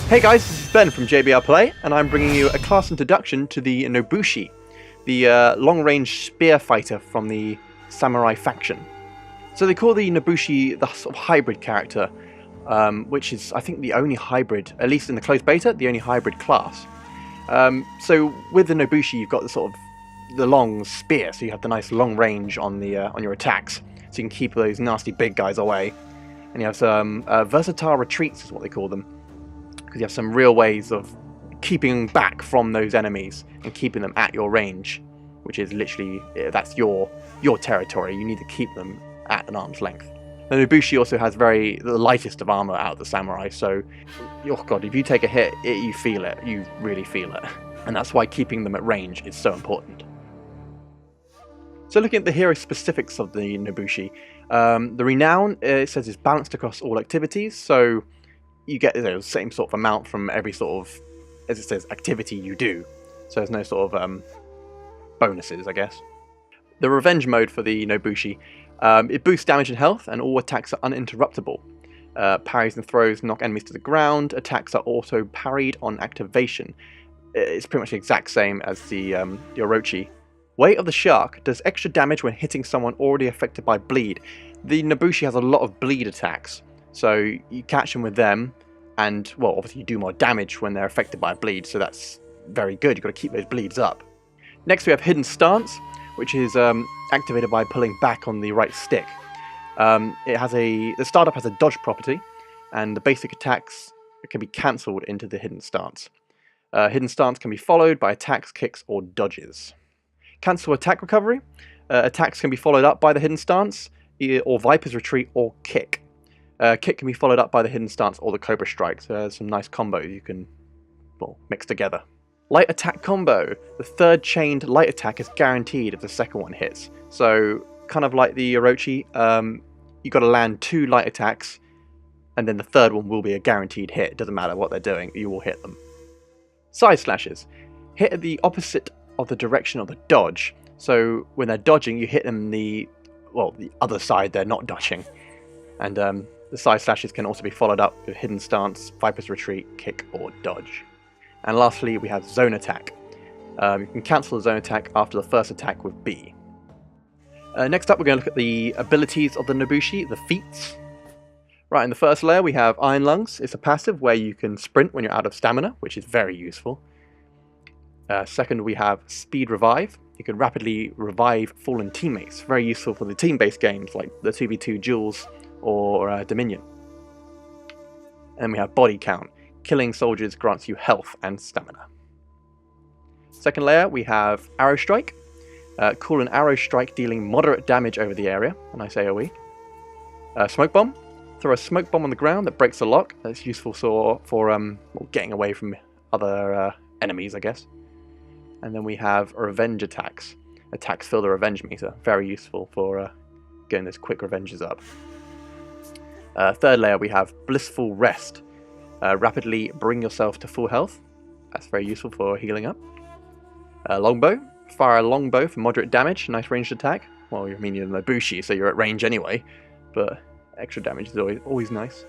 Hey guys, this is Ben from JBR Play, and I'm bringing you a class introduction to the Nobushi, the long-range spear fighter from the samurai faction. So they call the Nobushi the sort of hybrid character, which is, I think, the only hybrid, at least in the closed beta, the only hybrid class. So with the Nobushi, you've got the long spear, so you have the nice long range on your attacks, so you can keep those nasty big guys away. And you have some versatile retreats, is what they call them. Because you have some real ways of keeping back from those enemies and keeping them at your range, which is literally, that's your territory. You need to keep them at an arm's length. The Nobushi also has the lightest of armor out of the samurai, so, oh god, if you take a hit, you feel it. You really feel it. And that's why keeping them at range is so important. So looking at the hero specifics of the Nobushi, the renown, it says, is balanced across all activities, so you get the same sort of amount from every sort of, as it says, activity you do. So there's no sort of bonuses, I guess. The revenge mode for the Nobushi, it boosts damage and health, and all attacks are uninterruptible. Parries and throws knock enemies to the ground. Attacks are auto parried on activation. It's pretty much the exact same as the Orochi. Weight of the Shark does extra damage when hitting someone already affected by bleed. The Nobushi has a lot of bleed attacks. So you catch them with them, and, well, obviously you do more damage when they're affected by a bleed, so that's very good. You've got to keep those bleeds up. Next we have Hidden Stance, which is activated by pulling back on the right stick. The startup has a dodge property, and the basic attacks can be cancelled into the Hidden Stance. Hidden Stance can be followed by attacks, kicks, or dodges. Cancel attack recovery. Attacks can be followed up by the Hidden Stance, or Viper's Retreat, or Kick. Kick can be followed up by the Hidden Stance or the Cobra Strike, so there's some nice combos you can, well, mix together. Light attack combo. The third chained light attack is guaranteed if the second one hits. So, kind of like the Orochi, you've got to land 2 light attacks, and then the third one will be a guaranteed hit. It doesn't matter what they're doing, you will hit them. Side slashes. Hit at the opposite of the direction of the dodge. So, when they're dodging, you hit them the other side they're not dodging. And the side slashes can also be followed up with Hidden Stance, Viper's Retreat, Kick, or Dodge. And lastly, we have Zone Attack. You can cancel the Zone Attack after the first attack with B. Next up, we're going to look at the abilities of the Nobushi, the feats. Right, in the first layer, we have Iron Lungs. It's a passive where you can sprint when you're out of stamina, which is very useful. Second, we have Speed Revive. You can rapidly revive fallen teammates. Very useful for the team-based games like the 2v2 duels or Dominion. And we have Body Count. Killing soldiers grants you health and stamina. Second layer, we have Arrow Strike. Call an arrow strike dealing moderate damage over the area, a nice AoE. Smoke Bomb. Throw a smoke bomb on the ground that breaks the lock. That's useful for getting away from other enemies, I guess. And then we have Revenge Attacks. Attacks fill the revenge meter. Very useful for getting those quick revenges up. Third layer, we have Blissful Rest. Rapidly bring yourself to full health. That's very useful for healing up. Longbow. Fire a longbow for moderate damage. Nice ranged attack. Well, you're Nobushi, so you're at range anyway. But extra damage is always nice.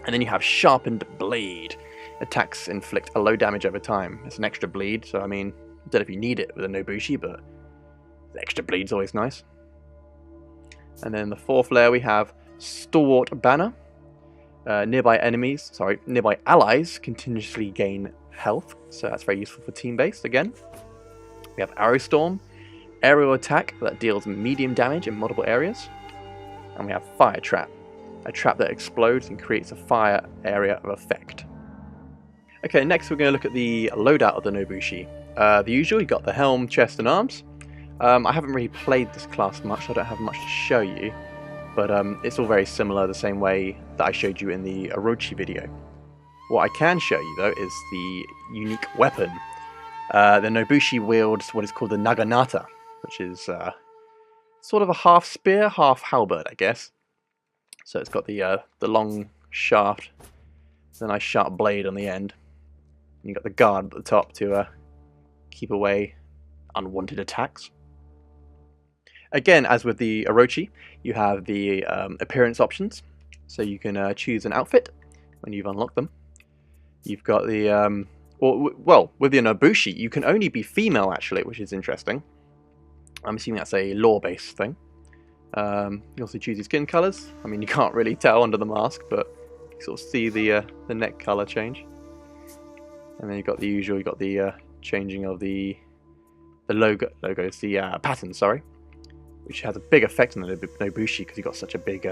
And then you have Sharpened Blade. Attacks inflict a low damage over time. It's an extra bleed, so I mean, I don't know if you need it with a Nobushi, but the extra bleed's always nice. And then the fourth layer we have Stalwart Banner. Nearby allies continuously gain health, so that's very useful for team-based again. We have Arrow Storm, aerial attack that deals medium damage in multiple areas. And we have Fire Trap, a trap that explodes and creates a fire area of effect. Okay, next we're going to look at the loadout of the Nobushi. The usual, you've got the helm, chest and arms. I haven't really played this class much, so I don't have much to show you. But it's all very similar, the same way that I showed you in the Orochi video. What I can show you, though, is the unique weapon. The Nobushi wields what is called the Naginata, which is sort of a half spear, half halberd, I guess. So it's got the long shaft, the nice sharp blade on the end. And you've got the guard at the top to keep away unwanted attacks. Again, as with the Orochi, you have the appearance options, so you can choose an outfit when you've unlocked them. You've got the well, with the Nobushi, you can only be female actually, which is interesting. I'm assuming that's a lore-based thing. You also choose your skin colours. I mean, you can't really tell under the mask, but you sort of see the neck colour change. And then you've got the usual. You've got the changing of the logos, the pattern, sorry, which has a big effect on the Nobushi because you've got such a big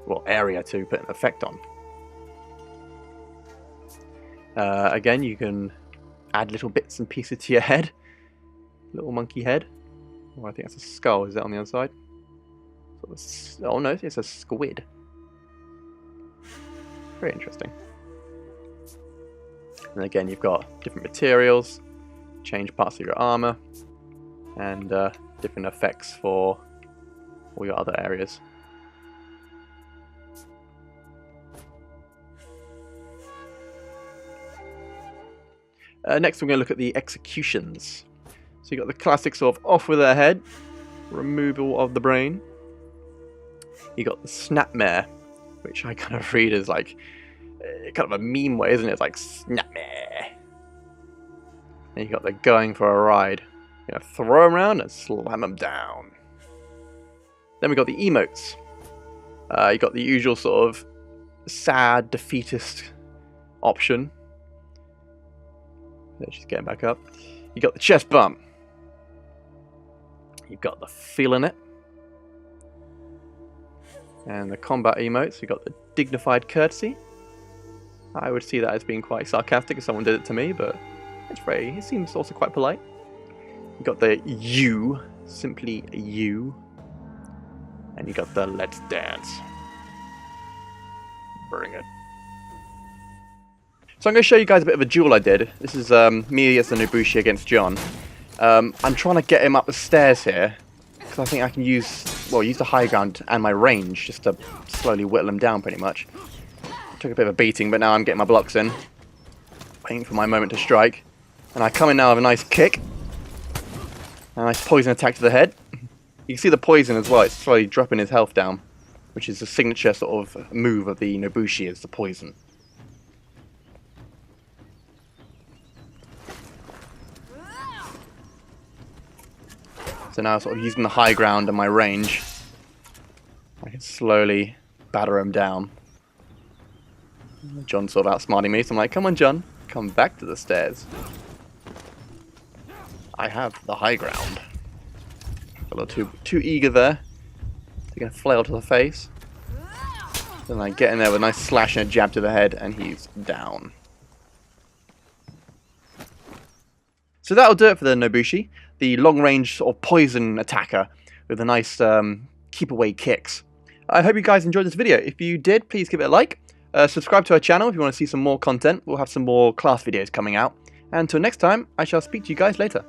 well, area to put an effect on. Again, you can add little bits and pieces to your head. Little monkey head. Or I think that's a skull. Is that on the other side? Oh no, it's a squid. Very interesting. And again, you've got different materials, change parts of your armor, and different effects for all your other areas. Next, we're going to look at the executions. So you got the classic sort of off with their head, removal of the brain. You got the snapmare, which I kind of read as like kind of a meme way, isn't it? It's like snapmare. And you got the going for a ride. You know, throw them around and slam them down. Then we got the emotes. You got the usual sort of sad defeatist option. She's getting back up. You got the chest bump. You've got the feeling it. And the combat emotes. You got the dignified courtesy. I would see that as being quite sarcastic if someone did it to me, but it seems also quite polite. You got the you, simply you. And you got the let's dance. Bring it. So I'm going to show you guys a bit of a duel I did. This is me as the Nobushi against John. I'm trying to get him up the stairs here, because I think I can use the high ground and my range just to slowly whittle him down pretty much. Took a bit of a beating, but now I'm getting my blocks in. Waiting for my moment to strike. And I come in now with a nice kick. A nice poison attack to the head. You can see the poison as well, it's slowly dropping his health down, which is the signature sort of move of the Nobushi, is the poison. So now sort of using the high ground and my range, I can slowly batter him down. John's sort of outsmarting me, so I'm like, come on John, come back to the stairs. I have the high ground. A little too eager there. Taking a flail to the face. Then I get in there with a nice slash and a jab to the head, and he's down. So that'll do it for the Nobushi, the long-range sort of poison attacker with the nice keep away kicks. I hope you guys enjoyed this video. If you did, please give it a like. Subscribe to our channel if you want to see some more content. We'll have some more class videos coming out. And until next time, I shall speak to you guys later.